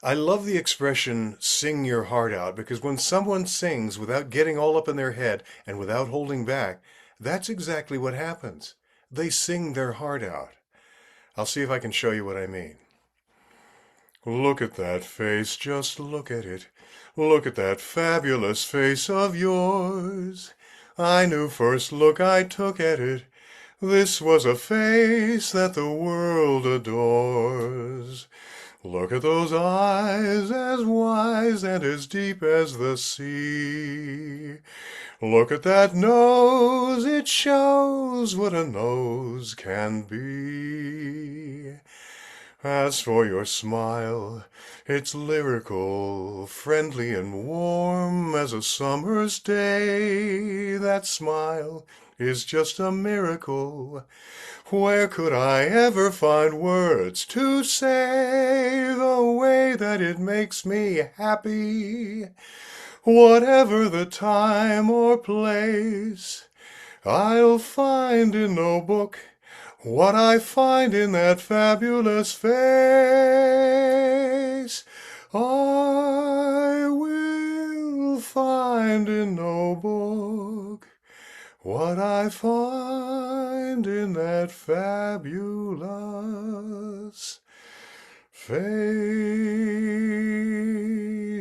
I love the expression sing your heart out because when someone sings without getting all up in their head and without holding back, that's exactly what happens. They sing their heart out. I'll see if I can show you what I mean. Look at that face, just look at it. Look at that fabulous face of yours. I knew first look I took at it. This was a face that the world adores. Look at those eyes, as wise and as deep as the sea. Look at that nose, it shows what a nose can be. As for your smile, it's lyrical, friendly and warm as a summer's day. That smile is just a miracle. Where could I ever find words to say the way that it makes me happy? Whatever the time or place, I'll find in no book what I find in that fabulous face. I will find in no book what I find in that fabulous face,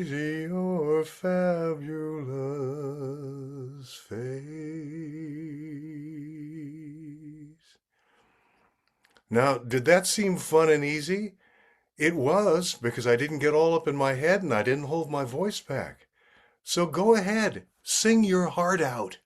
your fabulous face. Now, did that seem fun and easy? It was, because I didn't get all up in my head and I didn't hold my voice back. So go ahead, sing your heart out.